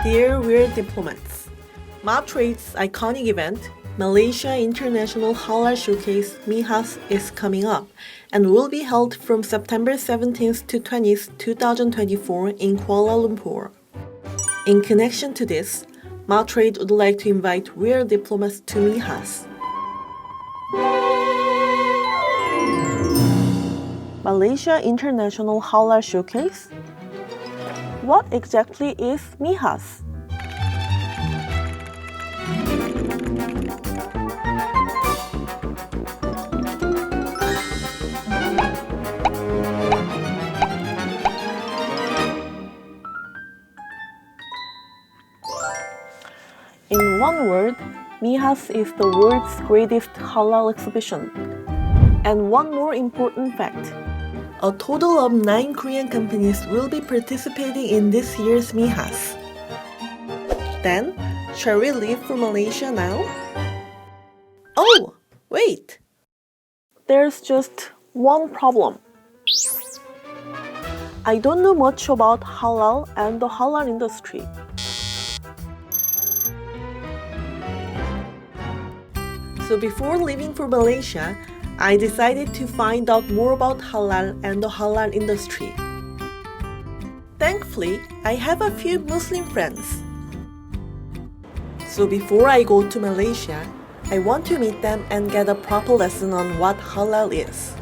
Dear We're Diplomats, MATRADE's iconic event, Malaysia International Halal Showcase MIHAS, is coming up and will be held from September 17th to 20th, 2024 in Kuala Lumpur. In connection to this, MATRADE would like to invite We're Diplomats to MIHAS. Malaysia International Halal Showcase? What exactly is MIHAS? In one word, MIHAS is the world's greatest halal exhibition. And one more important fact. A total of 9 Korean companies will be participating in this year's MIHAS. Then, shall we leave for Malaysia now? Oh, wait! There's just one problem. I don't know much about halal and the halal industry. So before leaving for Malaysia, I decided to find out more about halal and the halal industry. Thankfully, I have a few Muslim friends. So before I go to Malaysia, I want to meet them and get a proper lesson on what halal is.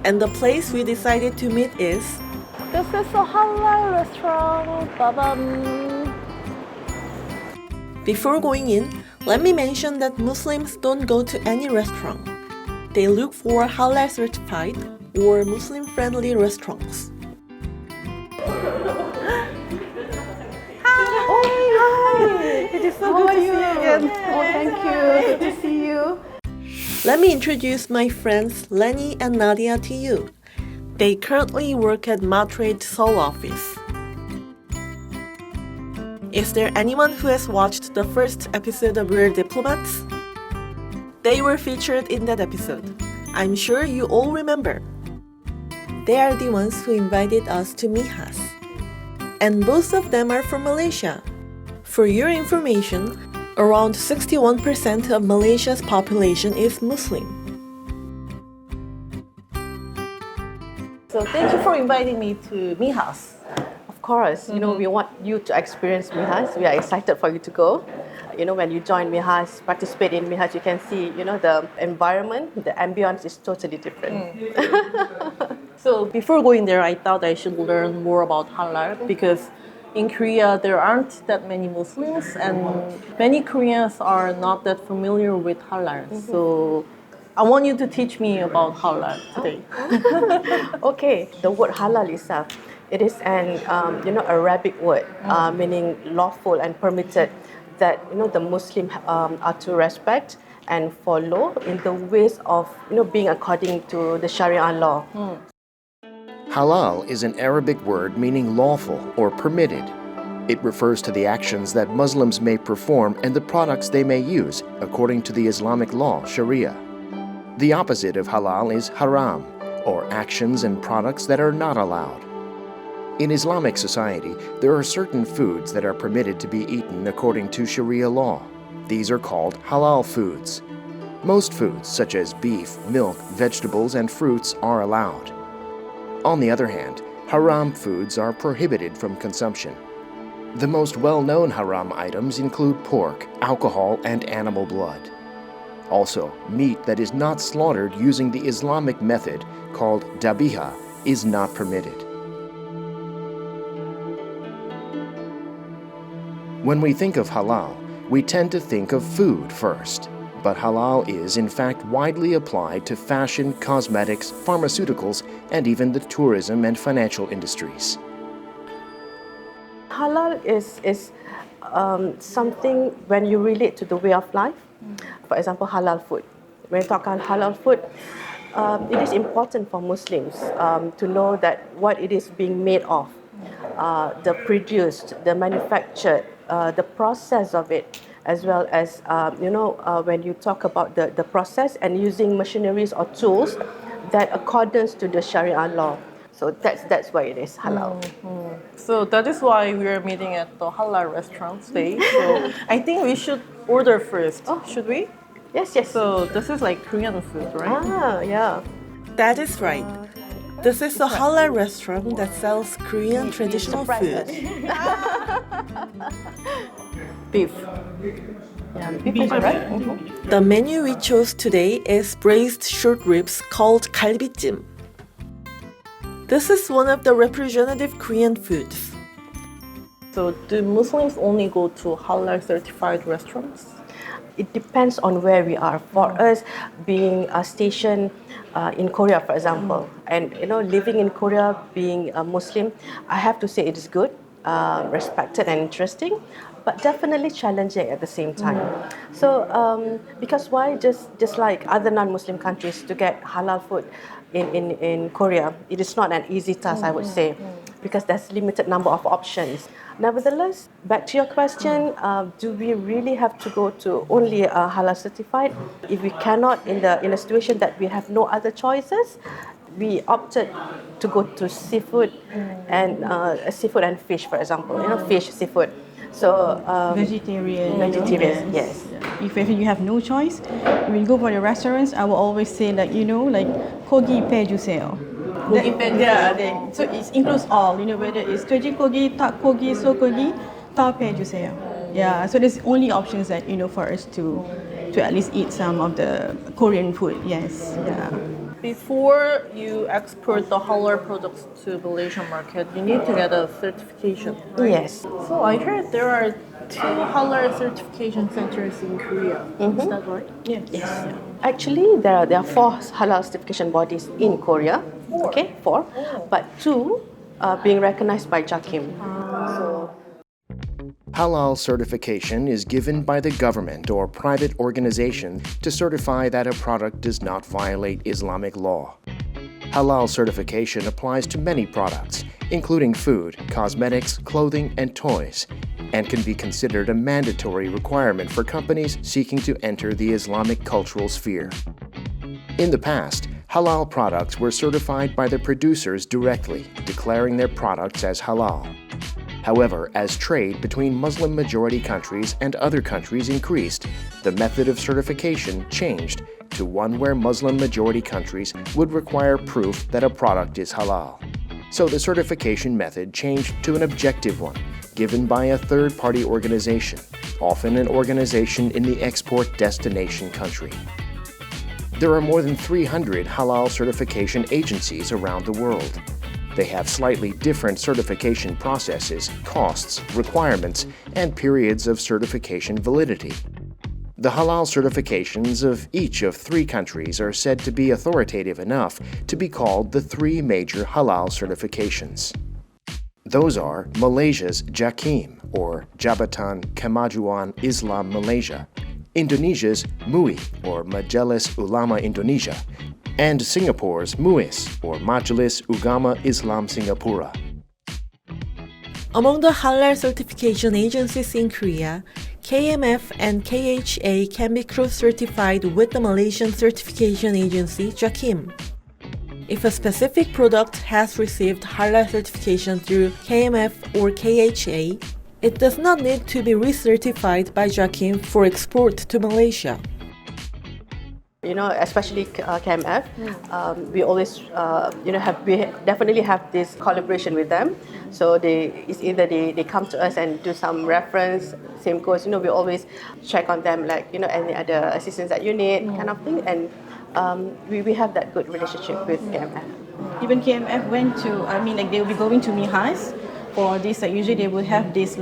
And the place we decided to meet is... This is a Halalrestaurant. Ba-bam. Before going in, let me mention that Muslims don't go to any restaurant. They look for halal certified or Muslim friendly restaurants. Hi! It is so good to see you again. Oh, thank you. Good to see you. Let me introduce my friends Lenny and Nadia to you. They currently work at MATRADE Seoul office. Is there anyone who has watched the first episode of We're Diplomats? They were featured in that episode. I'm sure you all remember. They are the ones who invited us to MIHAS. And both of them are from Malaysia. For your information, around 61% of Malaysia's population is Muslim. So thank you for inviting me to MIHAS. Of course, we want you to experience MIHAS. We are excited for you to go. When you join MIHAS, participate in MIHAS, you can see, the environment, the ambience is totally different. So before going there, I thought I should learn more about halal because in Korea, there aren't that many Muslims and many Koreans are not that familiar with halal. So I want you to teach me about halal today. Okay, the word halal itself, it is an Arabic word meaning lawful and permitted that the Muslim are to respect and follow in the ways of being according to the Sharia law. Halal is an Arabic word meaning lawful or permitted. It refers to the actions that Muslims may perform and the products they may use according to the Islamic law, Sharia. The opposite of halal is haram, or actions and products that are not allowed. In Islamic society, there are certain foods that are permitted to be eaten according to Sharia law. These are called halal foods. Most foods, such as beef, milk, vegetables, and fruits, are allowed. On the other hand, haram foods are prohibited from consumption. The most well-known haram items include pork, alcohol, and animal blood. Also, meat that is not slaughtered using the Islamic method, called dabiha, is not permitted. When we think of halal, we tend to think of food first. But halal is, in fact, widely applied to fashion, cosmetics, pharmaceuticals, and even the tourism and financial industries. Halal is something when you relate to the way of life. For example, halal food. When you talk about halal food, it is important for Muslims to know that what it is being made of, the produced, the manufactured, the process of it, as well as when you talk about the process and using machineries or tools that accordance to the Sharia law. So that's why it is halal. So that is why we are meeting at the Halal restaurant today. So I think we should order first. Should we? Yes, yes. So this is like Korean food, right? Yeah. That is right. This is a halal restaurant that sells Korean traditional food. Beef. Yeah, beef, right? The menu we chose today is braised short ribs called galbijjim. This is one of the representative Korean foods. So do Muslims only go to halal certified restaurants? It depends on where we are. For us, being stationed in Korea, for example, and living in Korea, being a Muslim, I have to say it is good, respected and interesting, but definitely challenging at the same time. So, because why? Just like other non-Muslim countries, to get halal food in Korea, it is not an easy task, I would say, because there's limited number of options. Nevertheless, back to your question, do we really have to go to only halal certified? If we cannot, in a situation that we have no other choices, we opted to go to seafood and seafood and fish, for example. Fish, seafood. So Vegetarian. Yes. If you have no choice, when you go for the restaurants, I will always say like kogi pe juseo. So it includes all, whether it's toji kogi, tak kogi, so kogi, ta pe juseo. Yeah, so there's only options that for us to at least eat some of the Korean food. Yes. Yeah. Before you export the halal products to Malaysian market, you need to get a certification, right? Yes. So I heard there are 2 halal certification centers in Korea. Is that right? Yes. Actually, there are 4 halal certification bodies in Korea. 4. Okay, 4, but 2 are being recognized by JAKIM. So. Halal certification is given by the government or private organization to certify that a product does not violate Islamic law. Halal certification applies to many products, including food, cosmetics, clothing, and toys, and can be considered a mandatory requirement for companies seeking to enter the Islamic cultural sphere. In the past, halal products were certified by the producers directly, declaring their products as halal. However, as trade between Muslim-majority countries and other countries increased, the method of certification changed to one where Muslim-majority countries would require proof that a product is halal. So the certification method changed to an objective one, given by a third-party organization, often an organization in the export destination country. There are more than 300 halal certification agencies around the world. They have slightly different certification processes, costs, requirements, and periods of certification validity. The halal certifications of each of 3 countries are said to be authoritative enough to be called the 3 major halal certifications. Those are Malaysia's JAKIM, or Jabatan Kemajuan Islam Malaysia, Indonesia's MUI, or Majelis Ulama Indonesia, and Singapore's MUIS, or Majelis Ugama Islam Singapura. Among the halal certification agencies in Korea, KMF and KHA can be cross-certified with the Malaysian certification agency JAKIM. If a specific product has received halal certification through KMF or KHA, it does not need to be recertified by JAKIM for export to Malaysia. Especially KMF, we always, we definitely have this collaboration with them. So it's either they come to us and do some reference, same goes, we always check on them, like, any other assistance that you need, kind of thing. And we have that good relationship with KMF. Even KMF went to, they will be going to MIHAS for this. Usually they will have this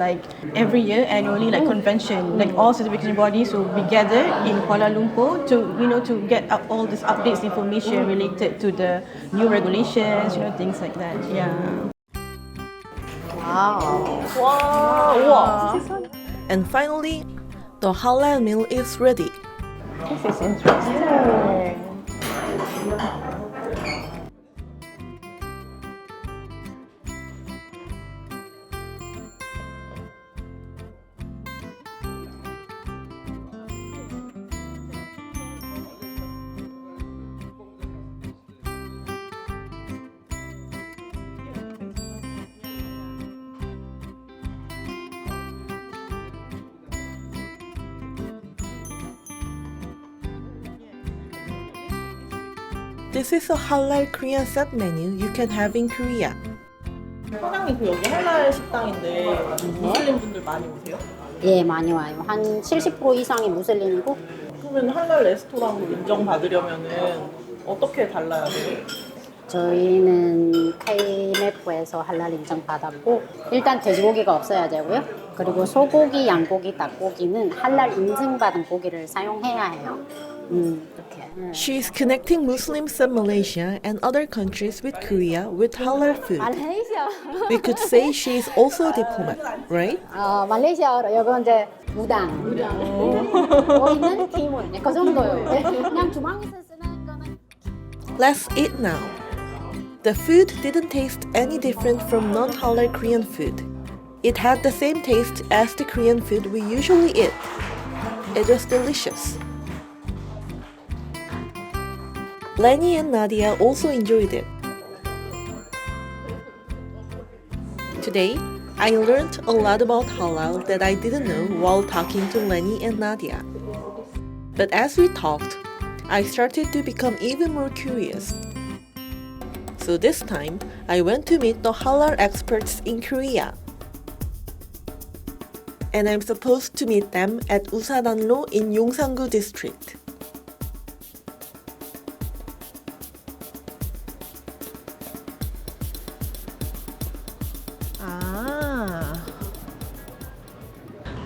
every year annually convention. All certification bodies will be gathered in Kuala Lumpur to get all this updates information related to the new regulations, things like that. Yeah. Wow. And finally, the halal meal is ready. This is interesting. This is a halal Korean set menu you can have in Korea. 사장님, 그 여기 할랄 식당인데 무슬림 분들 많이 오세요? 예, 많이 와요. 한 70% 이상이 무슬림이고. 그러면 할랄 레스토랑으로 인정받으려면은 어떻게 달라야 돼요? 저희는 KMF에서 할랄 인정 받았고, 일단 돼지고기가 없어야 되고요. 그리고 소고기, 양고기, 닭고기는 할랄 인증받은 고기를 사용해야 해요. 이렇게. She is connecting Muslims of Malaysia and other countries with Korea with halal food. 말레이시아. We could say she is also a diplomat, right? 말레이시아로 여기 이제 무당. 보이는 팀원. 그 정도요. 그냥 주방에서 쓰는 거는. Let's eat now. The food didn't taste any different from non-halal Korean food. It had the same taste as the Korean food we usually eat. It was delicious. Lenny and Nadia also enjoyed it. Today, I learned a lot about halal that I didn't know while talking to Lenny and Nadia. But as we talked, I started to become even more curious. So this time, I went to meet the halal experts in Korea. And I'm supposed to meet them at Usadanlo in Yongsan-gu district.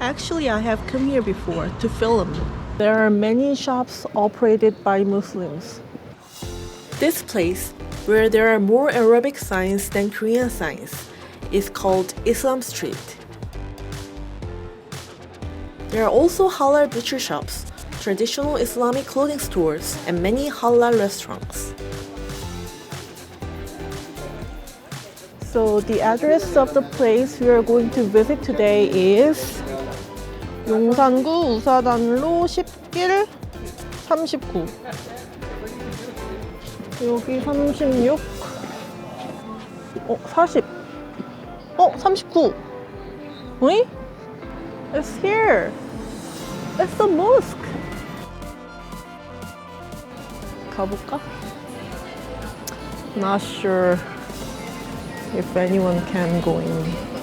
Actually, I have come here before to film. There are many shops operated by Muslims. This place, where there are more Arabic signs than Korean signs, is called Islam Street. There are also halal butcher shops, traditional Islamic clothing stores, and many halal restaurants. So the address of the place we are going to visit today is 용산구 우사단로 10길 39. 여기 36. 40. 39. 어이? It's here. It's the mosque. 가볼까? Not sure if anyone can go in.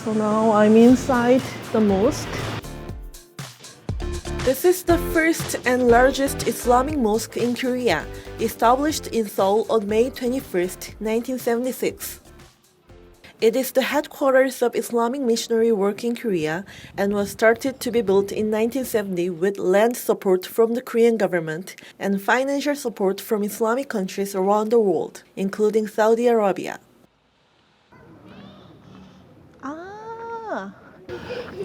So now I'm inside the mosque. This is the first and largest Islamic mosque in Korea, established in Seoul on May 21st, 1976. It is the headquarters of Islamic missionary work in Korea and was started to be built in 1970 with land support from the Korean government and financial support from Islamic countries around the world, including Saudi Arabia.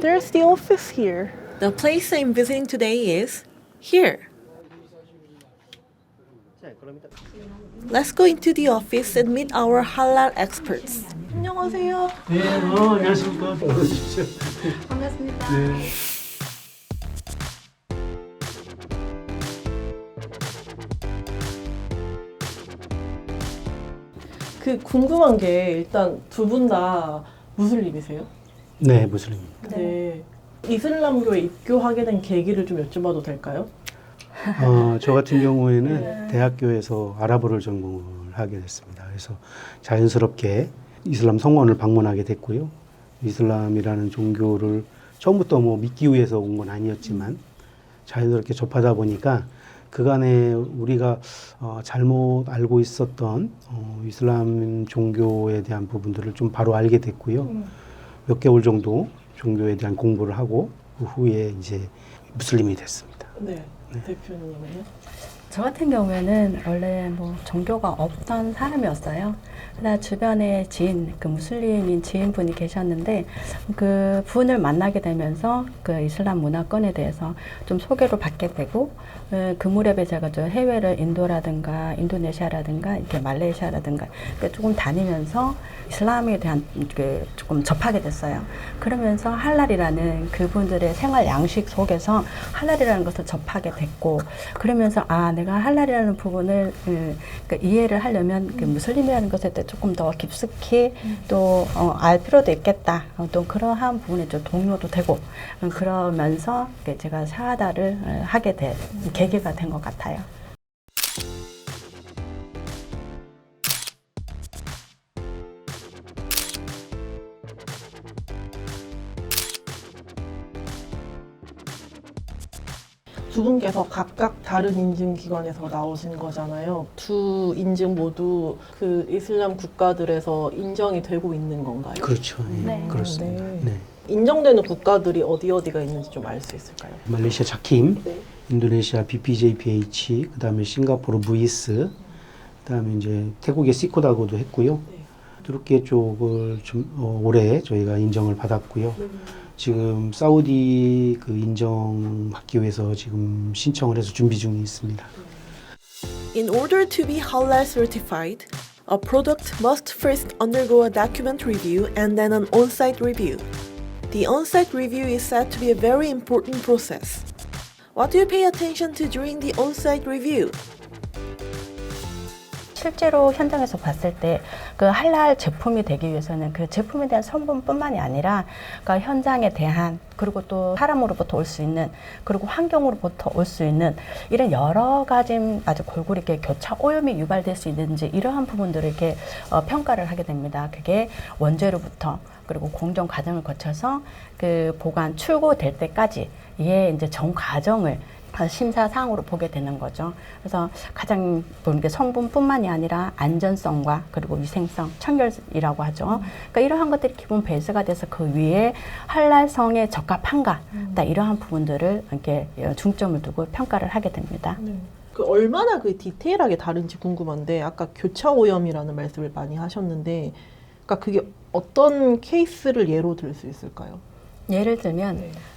There's the office here. The place I'm visiting today is here. Let's go into the office and meet our halal experts. 안녕하세요. 네, 안녕하십니까. 어서 오십시오. 반갑습니다. 네. 그 궁금한 게 일단 두 분 다 무슬림이세요? 네, 무슬림입니다. 네. 이슬람교에 입교하게 된 계기를 좀 여쭤봐도 될까요? 저 같은 경우에는 대학교에서 아랍어를 전공을 하게 됐습니다. 그래서 자연스럽게 이슬람 성원을 방문하게 됐고요. 이슬람이라는 종교를 처음부터 뭐 믿기 위해서 온 건 아니었지만 자연스럽게 접하다 보니까 그간에 우리가 잘못 알고 있었던 이슬람 종교에 대한 부분들을 좀 바로 알게 됐고요. 몇 개월 정도 종교에 대한 공부를 하고 그 후에 이제 무슬림이 됐습니다. 네. 대표님은요? 저 같은 경우에는 원래 뭐 종교가 없던 사람이었어요. 그러나 주변에 지인, 그 무슬림인 지인분이 계셨는데 그 분을 만나게 되면서 그 이슬람 문화권에 대해서 좀 소개를 받게 되고 그 무렵에 제가 저 해외를 인도라든가 인도네시아라든가 이렇게 말레이시아라든가 조금 다니면서 이슬람에 대한 그 조금 접하게 됐어요. 그러면서 할랄이라는 그분들의 생활 양식 속에서 할랄이라는 것을 접하게 됐고 그러면서 아 내가 저희가 할랄이라는 부분을 그러니까 이해를 하려면 그 무슬림이라는 것에 대해 조금 더 깊숙이 또 알 필요도 있겠다. 또 그러한 부분에 좀 동요도 되고 그러면서 제가 샤하다를 하게 된 계기가 된 것 같아요. 두 분께서 각각 다른 인증기관에서 나오신 거잖아요. 두 인증 모두 그 이슬람 국가들에서 인정이 되고 있는 건가요? 그렇죠. 예, 네. 그렇습니다. 네. 네. 인정되는 국가들이 어디가 있는지 좀 알 수 있을까요? 말레이시아 자킴, 네. 인도네시아 BPJPH, 그다음에 싱가포르 무이스, 그다음에 이제 태국의 시코다고도 했고요. 네. turuki에 쪽을 좀 올해 저희가 인정을 받았고요. 지금 사우디 그 인정받기 위해서 지금 신청을 해서 준비 중에 있습니다. In order to be halal certified, a product must first undergo a document review and then an on-site review. The on-site review is said to be a very important process. What do you pay attention to during the on-site review? 실제로 현장에서 봤을 때 그 할랄 제품이 되기 위해서는 그 제품에 대한 성분뿐만이 아니라 그 현장에 대한 그리고 또 사람으로부터 올 수 있는 그리고 환경으로부터 올 수 있는 이런 여러 가지 아주 골고루 이렇게 교차 오염이 유발될 수 있는지 이러한 부분들을 이렇게 평가를 하게 됩니다. 그게 원재료부터 그리고 공정 과정을 거쳐서 그 보관 출고될 때까지 이게 이제 전 과정을 심사 사항으로 보게 되는 거죠. 그래서 가장 보는 게 성분뿐만이 아니라 안전성과 그리고 위생성, 청결이라고 하죠. 그러니까 이러한 것들이 기본 베이스가 돼서 그 위에 할랄성에 적합한가, 이러한 부분들을 이렇게 중점을 두고 평가를 하게 됩니다. 그 얼마나 그 디테일하게 다른지 궁금한데 아까 교차 오염이라는 말씀을 많이 하셨는데, 그러니까 그게 어떤 케이스를 예로 들 수 있을까요? 예를 들면.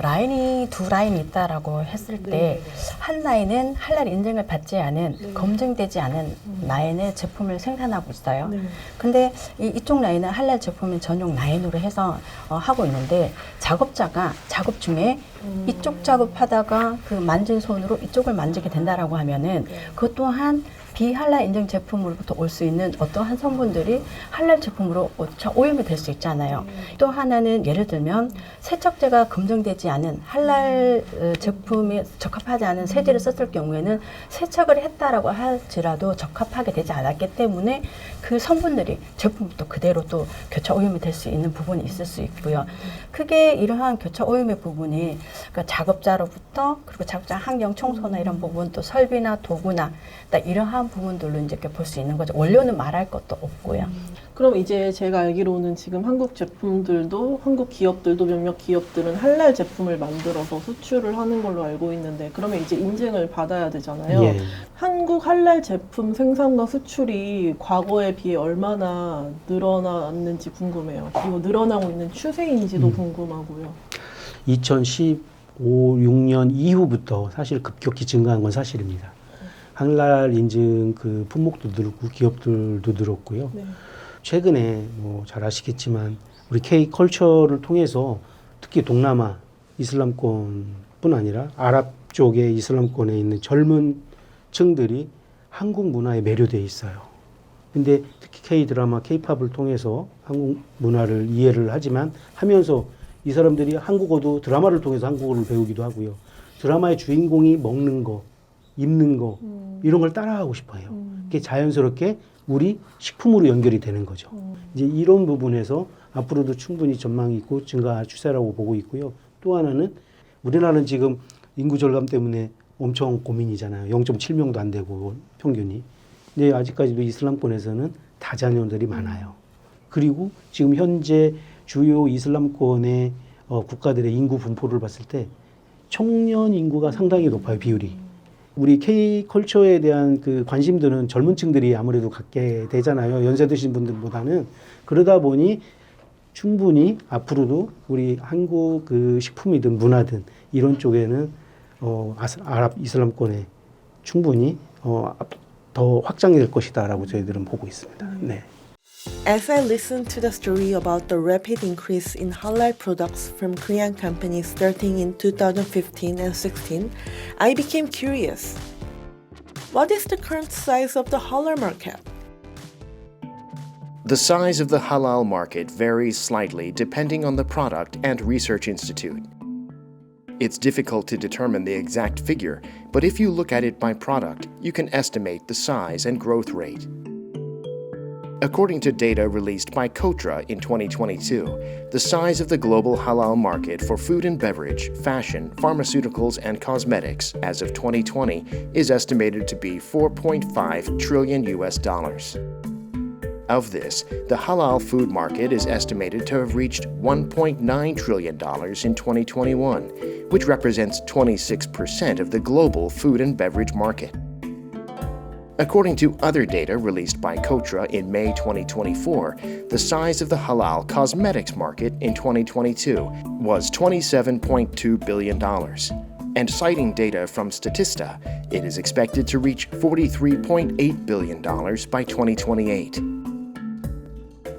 라인이 두 라인이 있다라고 했을 때 한 라인은 할랄 인증을 받지 않은 검증되지 않은 라인의 제품을 생산하고 있어요. 근데 이쪽 라인은 할랄 제품을 전용 라인으로 해서 하고 있는데 작업자가 작업 중에 이쪽 작업하다가 그 만진 손으로 이쪽을 만지게 된다라고 하면은 그것 또한 비할랄 인증 제품으로부터 올 수 있는 어떠한 성분들이 할랄 제품으로 오염이 될 수 있잖아요. 또 하나는 예를 들면 세척제가 검증되지 않은 할랄 제품에 적합하지 않은 세제를 썼을 경우에는 세척을 했다라고 할지라도 적합하게 되지 않았기 때문에 그 성분들이 제품부터 그대로 또 교차 오염이 될 수 있는 부분이 있을 수 있고요. 크게 이러한 교차 오염의 부분이 그러니까 작업자로부터 그리고 작업자 환경 청소나 이런 부분 또 설비나 도구나 이러한 부분들로 이제 볼 수 있는 거죠. 원료는 말할 것도 없고요. 그럼 이제 제가 알기로는 지금 한국 제품들도 한국 기업들도 몇몇 기업들은 할랄 제품을 만들어서 수출을 하는 걸로 알고 있는데 그러면 이제 인증을 받아야 되잖아요. 예. 한국 할랄 제품 생산과 수출이 과거에 비해 얼마나 늘어났는지 궁금해요. 그리고 늘어나고 있는 추세인지도 궁금하고요. 2015, 16년 이후부터 사실 급격히 증가한 건 사실입니다. 할랄 인증 그 품목도 늘었고 기업들도 늘었고요. 최근에 뭐 잘 아시겠지만 우리 K-컬처를 통해서 특히 동남아 이슬람권뿐 아니라 아랍 쪽의 이슬람권에 있는 젊은 층들이 한국 문화에 매료되어 있어요. 근데 특히 K-드라마, K-팝을 통해서 한국 문화를 이해를 하지만 하면서 이 사람들이 한국어도 드라마를 통해서 한국어를 배우기도 하고요. 드라마의 주인공이 먹는 거, 입는 거 이런 걸 따라하고 싶어요. 그게 자연스럽게 우리 식품으로 연결이 되는 거죠. 이제 이런 부분에서 앞으로도 충분히 전망이 있고 증가 추세라고 보고 있고요. 또 하나는 우리나라는 지금 인구 절감 때문에 엄청 고민이잖아요. 0.7명도 안 되고 평균이. 근데 아직까지도 이슬람권에서는 다자녀들이 많아요. 그리고 지금 현재 주요 이슬람권의 국가들의 인구 분포를 봤을 때 청년 인구가 상당히 높아요, 비율이. 우리 K-컬처에 대한 그 관심들은 젊은 층들이 아무래도 갖게 되잖아요. 연세 드신 분들보다는. 그러다 보니 충분히 앞으로도 우리 한국 그 식품이든 문화든 이런 쪽에는 아랍 이슬람권에 충분히 더 확장될 것이다라고 저희들은 보고 있습니다. 네. As I listened to the story about the rapid increase in halal products from Korean companies starting in 2015 and 16, I became curious. What is the current size of the halal market? The size of the halal market varies slightly depending on the product and research institute. It's difficult to determine the exact figure, but if you look at it by product, you can estimate the size and growth rate. According to data released by Kotra in 2022, the size of the global halal market for food and beverage, fashion, pharmaceuticals, and cosmetics as of 2020 is estimated to be $4.5 trillion. Of this, the halal food market is estimated to have reached $1.9 trillion in 2021, which represents 26% of the global food and beverage market. According to other data released by Kotra in May 2024, the size of the halal cosmetics market in 2022 was $27.2 billion. And citing data from Statista, it is expected to reach $43.8 billion by 2028.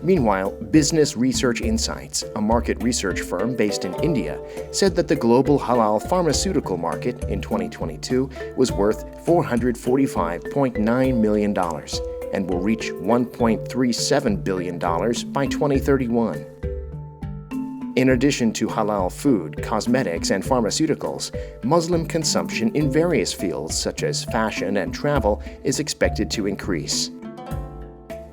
Meanwhile, Business Research Insights, a market research firm based in India, said that the global halal pharmaceutical market in 2022 was worth $445.9 million and will reach $1.37 billion by 2031. In addition to halal food, cosmetics, and pharmaceuticals, Muslim consumption in various fields such as fashion and travel is expected to increase.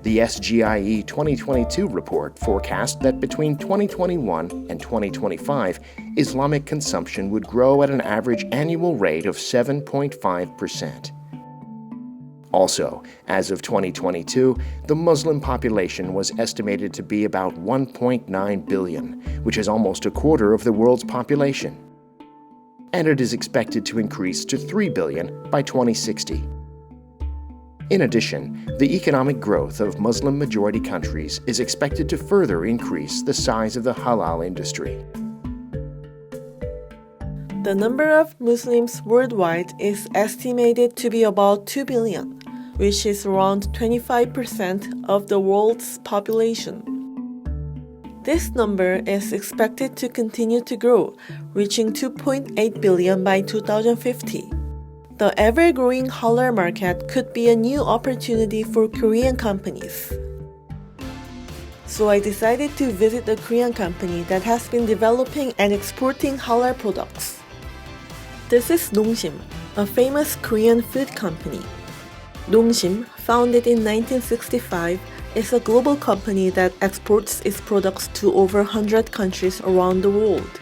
The SGIE 2022 report forecast that between 2021 and 2025, Islamic consumption would grow at an average annual rate of 7.5%. Also, as of 2022, the Muslim population was estimated to be about 1.9 billion, which is almost a quarter of the world's population. And it is expected to increase to 3 billion by 2060. In addition, the economic growth of Muslim-majority countries is expected to further increase the size of the halal industry. The number of Muslims worldwide is estimated to be about 2 billion, which is around 25% of the world's population. This number is expected to continue to grow, reaching 2.8 billion by 2050. The ever-growing halal market could be a new opportunity for Korean companies. So I decided to visit a Korean company that has been developing and exporting halal products. This is Nongshim, a famous Korean food company. Nongshim, founded in 1965, is a global company that exports its products to over 100 countries around the world.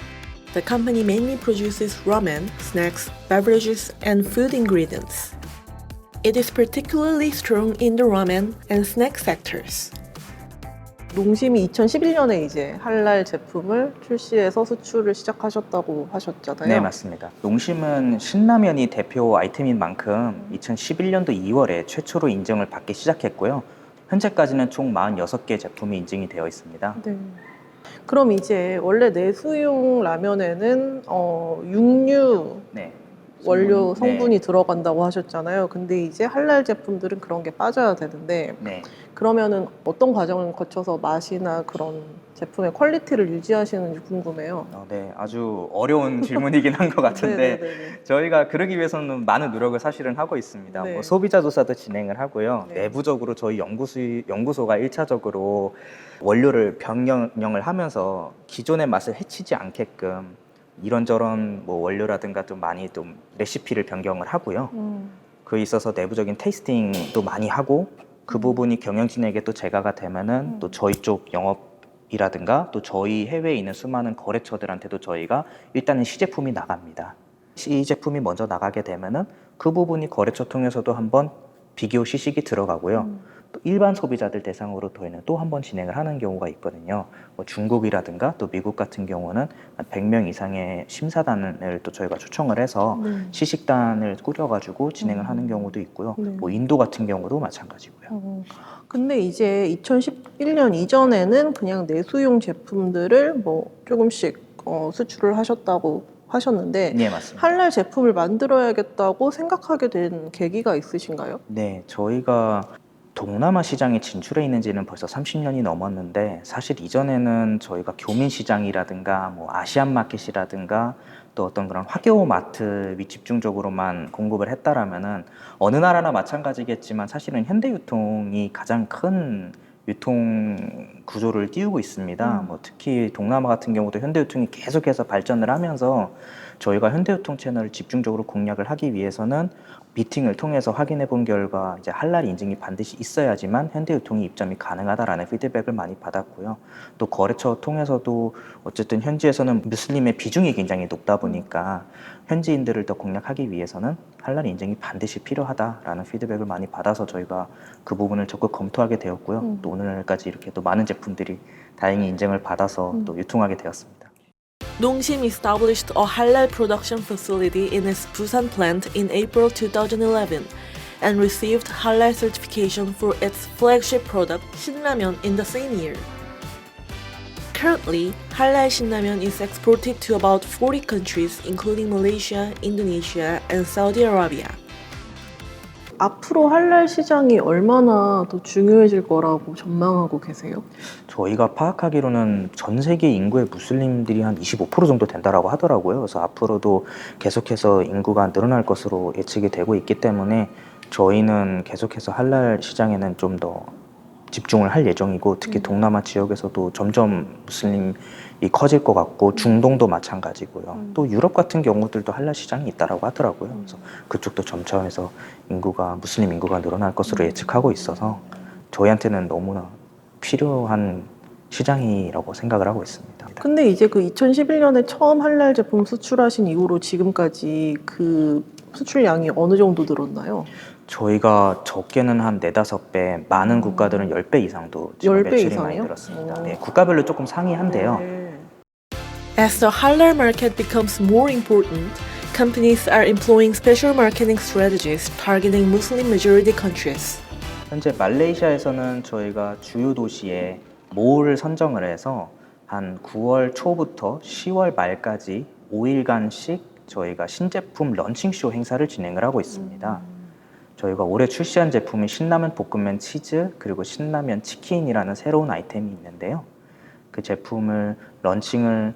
The company mainly produces ramen, snacks, beverages, and food ingredients. It is particularly strong in the ramen and snack sectors. 농심이 2011년에 이제 할랄 제품을 출시해서 수출을 시작하셨다고 하셨잖아요. 네, 맞습니다. 농심은 신라면이 대표 아이템인 만큼 2011년도 2월에 최초로 인증을 받기 시작했고요. 현재까지는 총 46개 제품이 인증이 되어 있습니다. 네. 그럼 이제 원래 내수용 라면에는 육류 네. 원료 성분이 네. 들어간다고 하셨잖아요. 근데 이제 할랄 제품들은 그런 게 빠져야 되는데 네. 그러면은 어떤 과정을 거쳐서 맛이나 그런 제품의 퀄리티를 유지하시는지 궁금해요. 네, 아주 어려운 질문이긴 한 것 같은데 저희가 그러기 위해서는 많은 노력을 사실은 하고 있습니다. 네. 소비자 조사도 진행을 하고요. 네. 내부적으로 저희 연구소가 1차적으로 원료를 변경을 하면서 기존의 맛을 해치지 않게끔 이런저런 원료라든가 좀 많이 좀 레시피를 변경을 하고요. 그에 있어서 내부적인 테이스팅도 많이 하고 그 부분이 경영진에게 또 제가가 되면은 또 저희 쪽 영업이라든가 또 저희 해외에 있는 수많은 거래처들한테도 저희가 일단은 시제품이 나갑니다. 시제품이 먼저 나가게 되면은 그 부분이 거래처 통해서도 한번 비교 시식이 들어가고요. 또 일반 소비자들 대상으로 저희는 또 한 번 진행을 하는 경우가 있거든요. 중국이라든가 또 미국 같은 경우는 100명 이상의 심사단을 또 저희가 초청을 해서 시식단을 꾸려가지고 진행을 하는 경우도 있고요. 인도 같은 경우도 마찬가지고요. 근데 이제 2011년 이전에는 그냥 내수용 제품들을 조금씩 수출을 하셨다고 하셨는데 네, 맞습니다. 할랄 제품을 만들어야겠다고 생각하게 된 계기가 있으신가요? 네, 저희가 동남아 시장에 진출해 있는 지는 벌써 30년이 넘었는데 사실 이전에는 저희가 교민 시장이라든가 아시안 마켓이라든가 또 어떤 그런 화교 마트 집중적으로만 공급을 했다라면은 어느 나라나 마찬가지겠지만 사실은 현대 유통이 가장 큰 유통 구조를 띄우고 있습니다. 뭐 특히 동남아 같은 경우도 현대 유통이 계속해서 발전을 하면서 저희가 현대 유통 채널을 집중적으로 공략을 하기 위해서는 미팅을 통해서 확인해 본 결과 이제 할랄 인증이 반드시 있어야지만 현대 유통이 입점이 가능하다라는 피드백을 많이 받았고요. 또 거래처 통해서도 어쨌든 현지에서는 무슬림의 비중이 굉장히 높다 보니까 현지인들을 더 공략하기 위해서는 할랄 인증이 반드시 필요하다라는 피드백을 많이 받아서 저희가 그 부분을 적극 검토하게 되었고요. 또 오늘까지 이렇게 또 많은 제품들이 다행히 인증을 받아서 또 유통하게 되었습니다. Nongshim established a halal production facility in its Busan plant in April 2011 and received halal certification for its flagship product, 신라면, in the same year. Currently, halal 신라면 is exported to about 40 countries, including Malaysia, Indonesia, and Saudi Arabia. 앞으로 할랄 시장이 얼마나 더 중요해질 거라고 전망하고 계세요? 저희가 파악하기로는 전 세계 인구의 무슬림들이 한 25% 정도 된다라고 하더라고요. 그래서 앞으로도 계속해서 인구가 늘어날 것으로 예측이 되고 있기 때문에 저희는 계속해서 할랄 시장에는 좀 더 집중을 할 예정이고 특히 동남아 지역에서도 점점 무슬림이 커질 것 같고 중동도 마찬가지고요. 또 유럽 같은 경우들도 할랄 시장이 있다라고 하더라고요. 그래서 그쪽도 점차해서 무슬림 인구가 늘어날 것으로 예측하고 있어서 저희한테는 너무나 필요한 시장이라고 생각을 하고 있습니다. 근데 이제 그 2011년에 처음 할랄 제품 수출하신 이후로 지금까지 그 수출량이 어느 정도 늘었나요? 저희가 적게는 한 4-5배, 많은 국가들은 10배 이상도 지금 10배 매출이 이상이요? 많이 늘었습니다. 네, 국가별로 조금 상이한데요. As the halal market becomes more important, companies are employing special marketing strategies targeting Muslim majority countries. 현재 말레이시아에서는 저희가 주요 도시에 몰을 선정을 해서 한 9월 초부터 10월 말까지 5일간씩 저희가 신제품 런칭쇼 행사를 진행을 하고 있습니다. 저희가 올해 출시한 제품이 신라면 볶음면 치즈 그리고 신라면 치킨이라는 새로운 아이템이 있는데요. 그 제품을 런칭을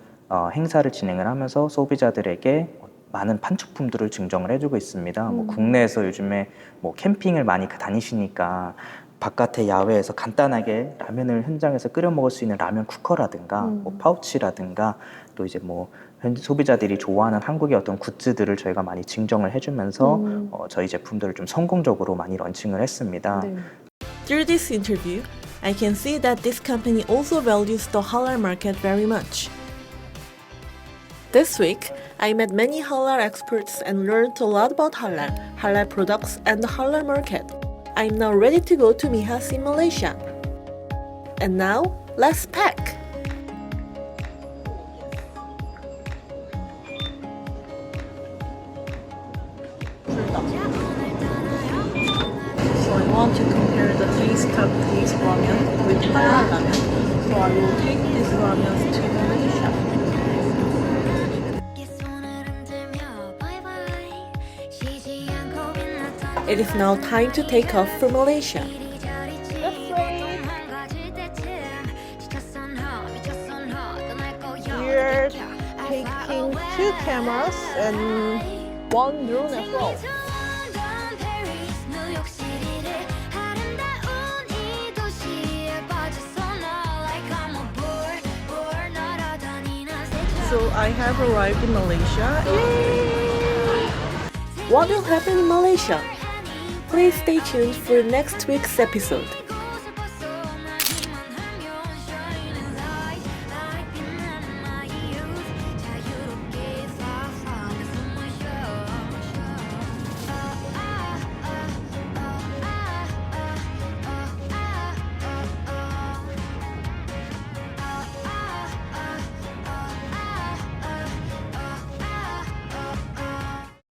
행사를 진행을 하면서 소비자들에게 많은 판촉품들을 증정을 해주고 있습니다. 뭐 국내에서 요즘에 뭐 캠핑을 많이 다니시니까 바깥에 야외에서 간단하게 라면을 현장에서 끓여 먹을 수 있는 라면 쿠커라든가 뭐 파우치라든가 또 이제 뭐 현지 소비자들이 좋아하는 한국의 어떤 굿즈들을 저희가 많이 증정을 해주면서 저희 제품들을 좀 성공적으로 많이 런칭을 했습니다. Through this interview, I can see that this company also values the halal market very much. This week, I met many halal experts and learned a lot about halal products, and the halal market. I'm now ready to go to MIHAS in Malaysia. And now, let's pack! So I want to compare the taste of this ramen with halal ramen. So I will take this ramen to Malaysia. It is now time to take off for Malaysia. We're taking 2 cameras and 1 drone as well. So I have arrived in Malaysia. Yay! What will happen in Malaysia? Please stay tuned for next week's episode.